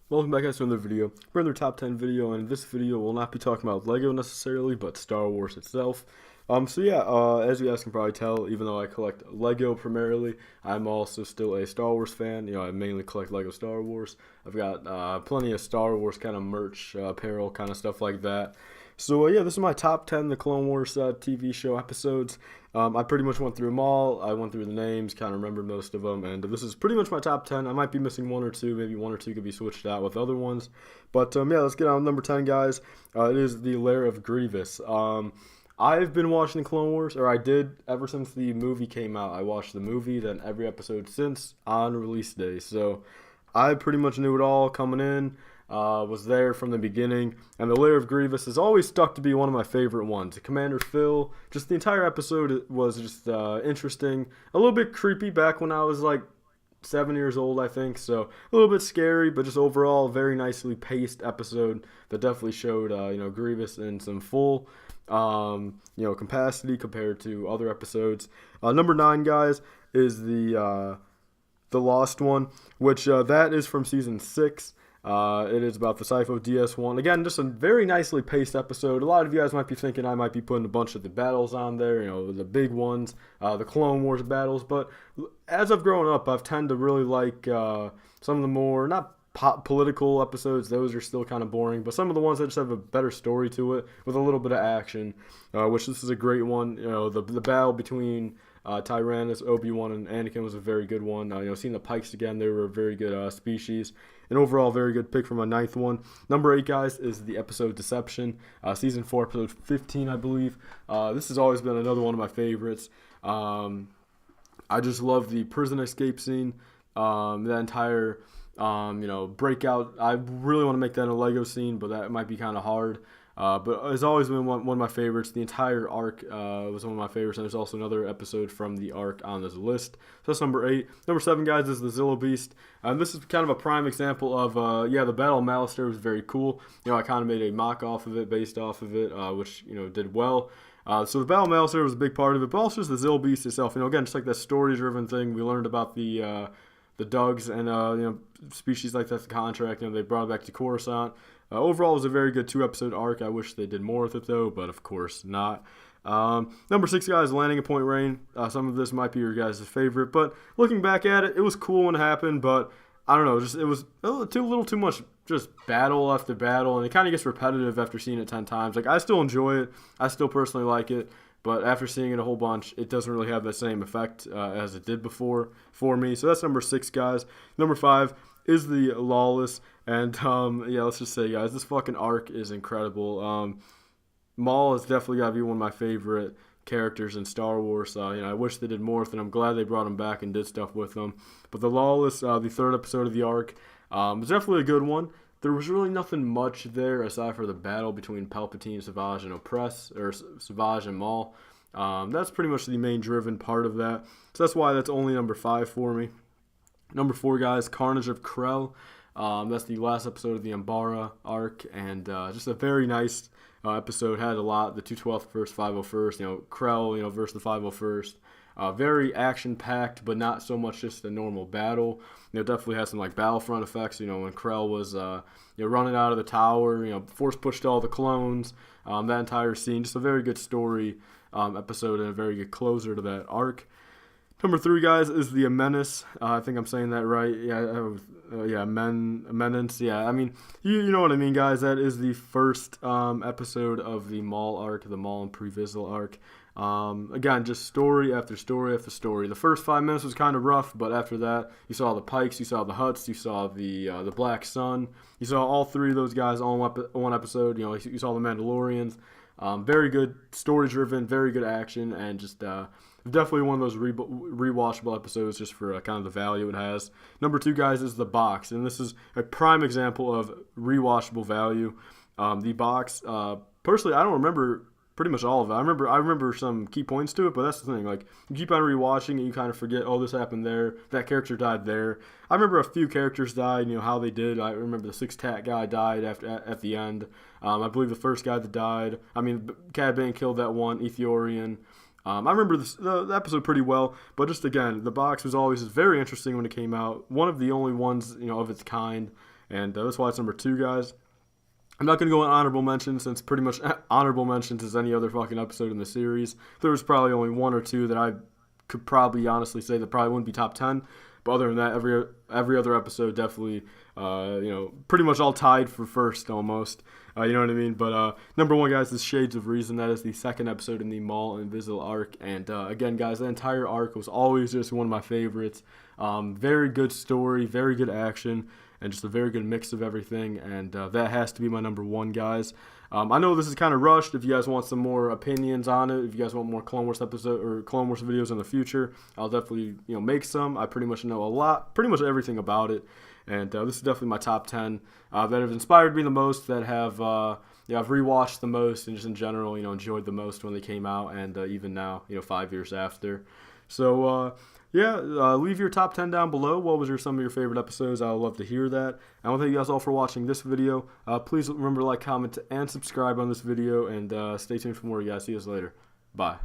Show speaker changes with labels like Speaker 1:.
Speaker 1: Welcome back guys to another video. We're in the top 10 video, and in this video we'll not be talking about LEGO necessarily, but Star Wars itself. As you guys can probably tell, even though I collect LEGO primarily, I'm also still a Star Wars fan. I mainly collect LEGO Star Wars. I've got plenty of Star Wars kind of merch, apparel, kind of stuff like that. This is my top 10 the Clone Wars TV show episodes. I pretty much went through them all. I went through the names, kind of remembered most of them, and this is pretty much my top 10. I might be missing one or two, maybe one or two could be switched out with other ones. Let's get on with number 10, guys. It is the Lair of Grievous. I've been watching the Clone Wars, or I did ever since the movie came out. I watched the movie, then every episode since on release day. So I pretty much knew it all coming in. Was there from the beginning, and the Lair of Grievous has always stuck to be one of my favorite ones. Commander Phil, just the entire episode was just interesting, a little bit creepy back when I was like 7 years old, I think, so a little bit scary, but just overall very nicely paced episode that definitely showed Grievous in some full capacity compared to other episodes. Number 9, guys, is the Lost one, which that is from season 6. It is about the Sifo DS1. Again, just a very nicely paced episode. A lot of you guys might be thinking I might be putting a bunch of the battles on there, the big ones, the Clone Wars battles. But as I've grown up, I've tended to really like some of the more, not political episodes. Those are still kind of boring. But some of the ones that just have a better story to it with a little bit of action, which this is a great one. The battle between Tyrannus, Obi-Wan, and Anakin was a very good one. Seeing the Pikes again, they were a very good species. An overall very good pick for my 9th one. Number 8, guys, is the episode Deception. Season 4, episode 15, I believe. This has always been another one of my favorites. I just love the prison escape scene. That entire, breakout. I really want to make that a LEGO scene, but that might be kind of hard. But it's always been one of my favorites. The entire arc was one of my favorites, and there's also another episode from the arc on this list. So that's number 8. Number 7, guys, is the Zillo Beast. This is kind of a prime example of, the Battle of Malastare was very cool. I kind of made a mock off of it, based off of it, which, did well. So the Battle of Malastare was a big part of it, but also just the Zillo Beast itself. Again, just like that story-driven thing, we learned about the Dugs and, species like that, the contract, they brought it back to Coruscant. Overall, it was a very good 2-episode arc. I wish they did more with it, though, but of course not. Number 6, guys, Landing at Point Rain. Some of this might be your guys' favorite, but looking back at it, it was cool when it happened, but I don't know, it was a little too much just battle after battle, and it kind of gets repetitive after seeing it 10 times. Like, I still enjoy it. I still personally like it, but after seeing it a whole bunch, it doesn't really have the same effect as it did before for me. So that's number 6, guys. Number 5 is the Lawless, and let's just say, guys, this fucking arc is incredible. Maul has definitely got to be one of my favorite characters in Star Wars. I wish they did more with it. I'm glad they brought him back and did stuff with him. But the Lawless, the 3rd episode of the arc, was definitely a good one. There was really nothing much there aside for the battle between Palpatine, Savage, and Savage and Maul. That's pretty much the main driven part of that. So that's why that's only number 5 for me. Number 4, guys, Carnage of Krell. That's the last episode of the Umbara arc, and just a very nice episode. Had a lot, the 212th versus 501st, Krell, versus the 501st. Very action-packed, but not so much just a normal battle. Definitely has some like Battlefront effects. When Krell was running out of the tower, force pushed all the clones. That entire scene, just a very good story episode and a very good closer to that arc. Number 3, guys, is the Menace. I think I'm saying that right. Menace. Yeah, I mean, you know what I mean, guys. That is the first episode of the Maul arc, the Maul and Pre-Vizsla arc. Again, just story after story after story. The first 5 minutes was kind of rough, but after that, you saw the Pikes, you saw the Hutts, you saw the Black Sun. You saw all 3 of those guys all in one episode. You saw the Mandalorians. Very good story-driven, very good action, and just definitely one of those rewatchable episodes just for kind of the value it has. Number 2, guys, is the box, and this is a prime example of rewatchable value. The box, personally, I don't remember pretty much all of it. I remember some key points to it, but that's the thing. Like, you keep on rewatching and you kind of forget, oh, this happened there, that character died there. I remember a few characters died, how they did. I remember the 6-tat guy died at the end. I believe the first guy that died, Cad Bane killed that one Ethiopian. I remember the episode pretty well, but just again, the box was always very interesting when it came out. One of the only ones, of its kind. and that's why it's number 2, guys. I'm not going to go in honorable mentions, since pretty much honorable mentions is any other fucking episode in the series. There was probably only 1 or 2 that I could probably honestly say that probably wouldn't be top 10. But other than that, every other episode definitely, pretty much all tied for first almost. You know what I mean? But number 1, guys, is Shades of Reason. That is the 2nd episode in the Maul and Vizsla arc. And again, guys, the entire arc was always just one of my favorites. Very good story, very good action, and just a very good mix of everything. And that has to be my number 1, guys. I know this is kind of rushed. If you guys want some more opinions on it, if you guys want more Clone Wars episode or Clone Wars videos in the future, I'll definitely make some. I pretty much know a lot, pretty much everything about it, and this is definitely my top 10 that have inspired me the most, that have I've rewatched the most, and just in general enjoyed the most when they came out, and even now 5 years after. So leave your top 10 down below. What was some of your favorite episodes? I would love to hear that. I want to thank you guys all for watching this video. Please remember to like, comment, and subscribe on this video, and stay tuned for more, guys. See you guys later. Bye.